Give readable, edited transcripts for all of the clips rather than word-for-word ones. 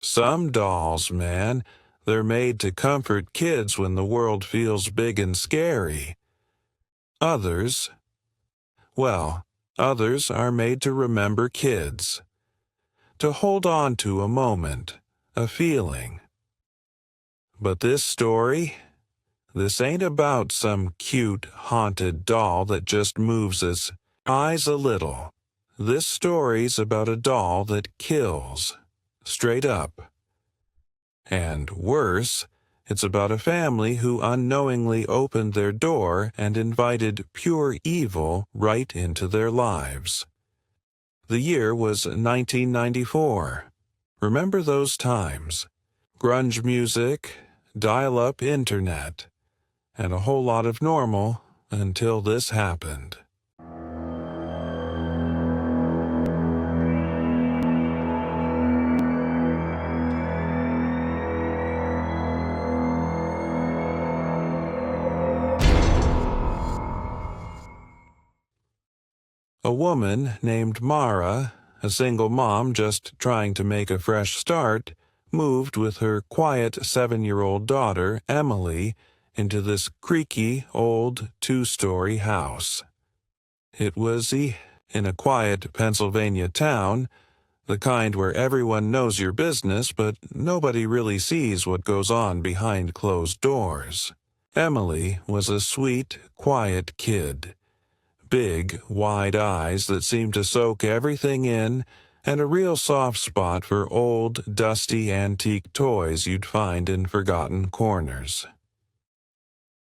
Some dolls, man, they're made to comfort kids when the world feels big and scary. Others, well, others are made to remember kids, to hold on to a moment, a feeling. But this story, this ain't about some cute, haunted doll that just moves its eyes a little. This story's about a doll that kills, straight up. And worse, it's about a family who unknowingly opened their door and invited pure evil right into their lives. The year was 1994. Remember those times? Grunge music, dial-up internet, and a whole lot of normal until this happened. A woman named Mara, a single mom just trying to make a fresh start, moved with her quiet 7-year-old daughter, Emily, into this creaky, old 2-story house. It was in a quiet Pennsylvania town, the kind where everyone knows your business, but nobody really sees what goes on behind closed doors. Emily was a sweet, quiet kid. Big, wide eyes that seemed to soak everything in, and a real soft spot for old, dusty antique toys you'd find in forgotten corners.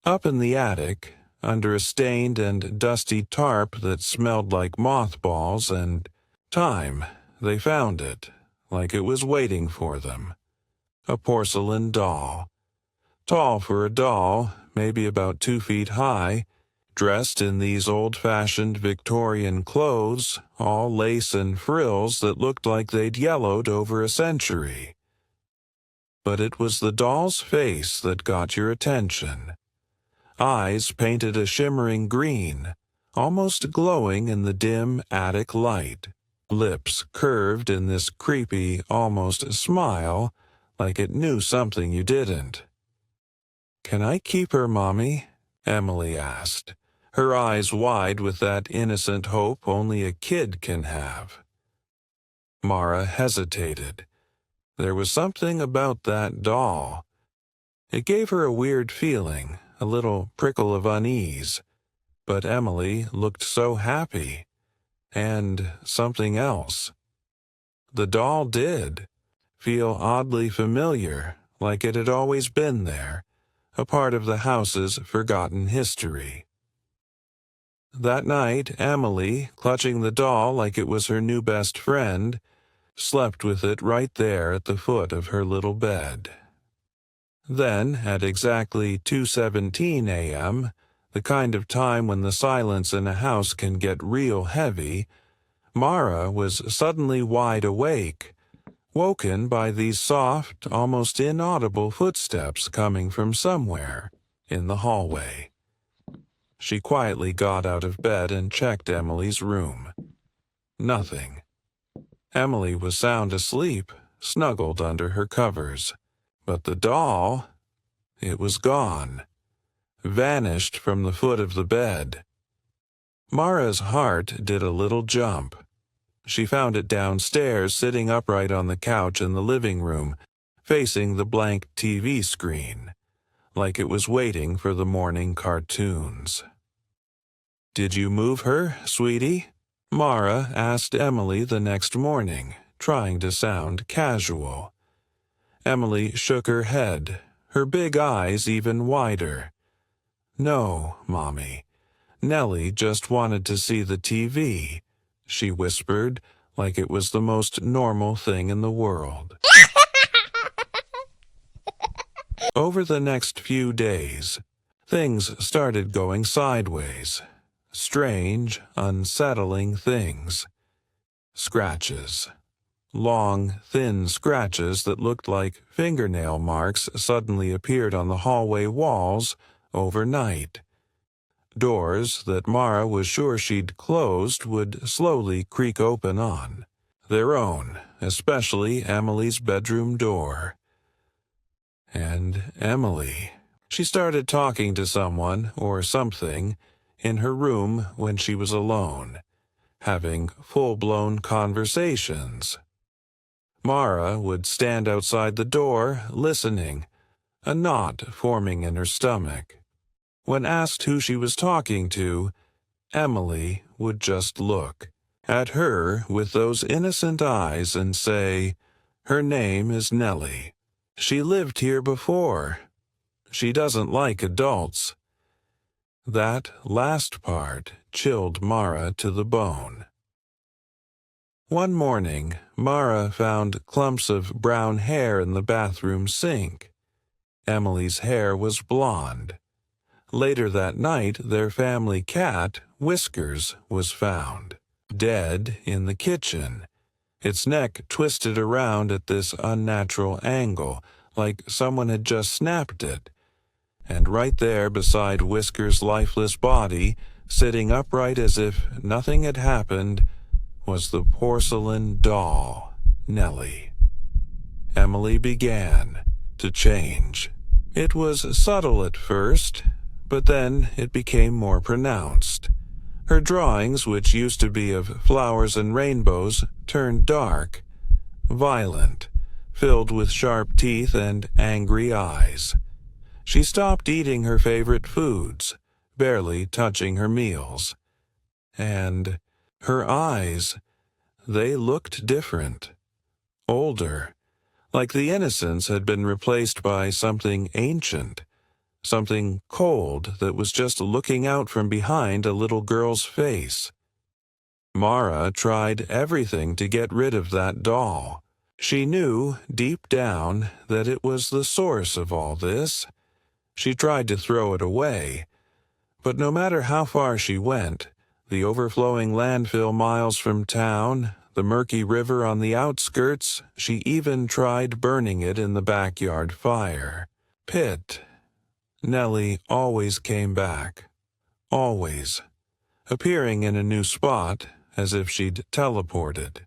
Up in the attic, under a stained and dusty tarp that smelled like mothballs and time, they found it, like it was waiting for them. A porcelain doll. Tall for a doll, maybe about 2 feet high, dressed in these old-fashioned Victorian clothes, all lace and frills that looked like they'd yellowed over a century. But it was the doll's face that got your attention. Eyes painted a shimmering green, almost glowing in the dim attic light. Lips curved in this creepy, almost smile, like it knew something you didn't. "Can I keep her, Mommy?" Emily asked, her eyes wide with that innocent hope only a kid can have. Mara hesitated. There was something about that doll. It gave her a weird feeling, a little prickle of unease. But Emily looked so happy. And something else. The doll did feel oddly familiar, like it had always been there, a part of the house's forgotten history. That night, Emily, clutching the doll like it was her new best friend, slept with it right there at the foot of her little bed. Then, at exactly 2:17 a.m., the kind of time when the silence in a house can get real heavy, Mara was suddenly wide awake, woken by these soft, almost inaudible footsteps coming from somewhere in the hallway. She quietly got out of bed and checked Emily's room. Nothing. Emily was sound asleep, snuggled under her covers. But the doll, it was gone. Vanished from the foot of the bed. Mara's heart did a little jump. She found it downstairs, sitting upright on the couch in the living room, facing the blank TV screen, like it was waiting for the morning cartoons. "Did you move her, sweetie?" Mara asked Emily the next morning, trying to sound casual. Emily shook her head, her big eyes even wider. "No, Mommy. Nellie just wanted to see the TV," she whispered, like it was the most normal thing in the world. Over the next few days, things started going sideways. Strange, unsettling things. Scratches. Long, thin scratches that looked like fingernail marks suddenly appeared on the hallway walls overnight. Doors that Mara was sure she'd closed would slowly creak open on. Their own, especially Emily's bedroom door. And Emily. She started talking to someone or something in her room when she was alone, having full-blown conversations. Mara would stand outside the door, listening, a knot forming in her stomach. When asked who she was talking to, Emily would just look at her with those innocent eyes and say, "Her name is Nellie. She lived here before. She doesn't like adults." That last part chilled Mara to the bone. One morning, Mara found clumps of brown hair in the bathroom sink. Emily's hair was blonde. Later that night, their family cat, Whiskers, was found, dead in the kitchen, its neck twisted around at this unnatural angle, like someone had just snapped it. And right there beside Whiskers' lifeless body, sitting upright as if nothing had happened, was the porcelain doll, Nellie. Emily began to change. It was subtle at first, but then it became more pronounced. Her drawings, which used to be of flowers and rainbows, turned dark, violent, filled with sharp teeth and angry eyes. She stopped eating her favorite foods, barely touching her meals. And her eyes, they looked different, older, like the innocence had been replaced by something ancient, something cold that was just looking out from behind a little girl's face. Mara tried everything to get rid of that doll. She knew, deep down, that it was the source of all this. She tried to throw it away, but no matter how far she went, the overflowing landfill miles from town, the murky river on the outskirts, she even tried burning it in the backyard fire pit. Nellie always came back, always, appearing in a new spot as if she'd teleported.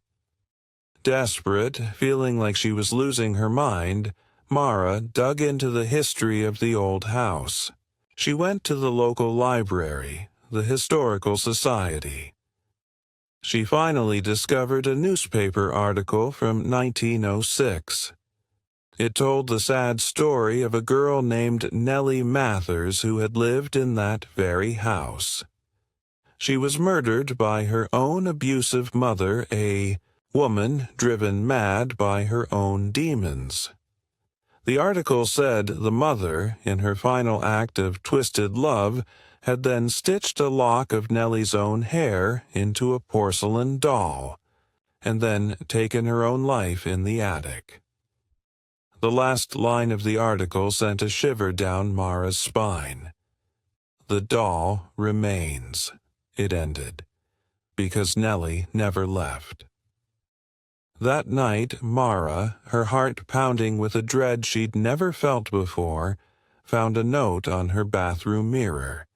Desperate, feeling like she was losing her mind, Mara dug into the history of the old house. She went to the local library, the Historical Society. She finally discovered a newspaper article from 1906. It told the sad story of a girl named Nellie Mathers who had lived in that very house. She was murdered by her own abusive mother, a woman driven mad by her own demons. The article said the mother, in her final act of twisted love, had then stitched a lock of Nellie's own hair into a porcelain doll, and then taken her own life in the attic. The last line of the article sent a shiver down Mara's spine. "The doll remains," it ended, "because Nellie never left." That night, Mara, her heart pounding with a dread she'd never felt before, found a note on her bathroom mirror.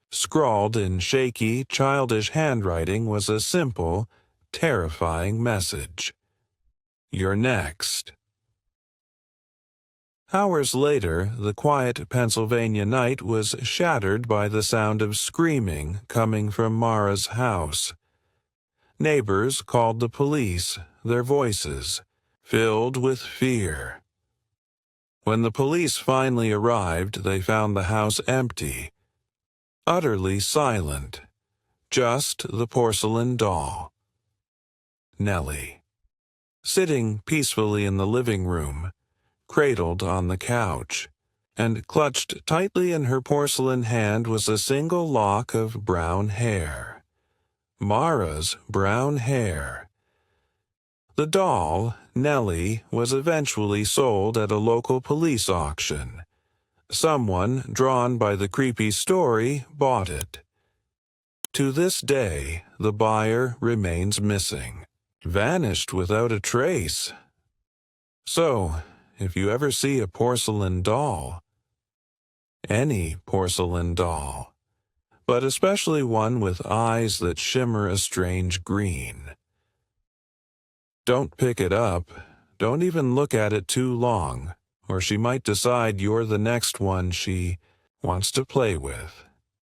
Scrawled in shaky, childish handwriting was a simple, terrifying message. "You're next." Hours later, the quiet Pennsylvania night was shattered by the sound of screaming coming from Mara's house. Neighbors called the police, their voices filled with fear. When the police finally arrived, they found the house empty, utterly silent, just the porcelain doll, Nellie, sitting peacefully in the living room, cradled on the couch, and clutched tightly in her porcelain hand was a single lock of brown hair. Mara's brown hair. The doll, Nellie, was eventually sold at a local police auction. Someone, drawn by the creepy story, bought it. To this day, the buyer remains missing, vanished without a trace. So, if you ever see a porcelain doll, any porcelain doll, but especially one with eyes that shimmer a strange green, Don't pick it up. Don't even look at it too long, or she might decide you're the next one she wants to play with.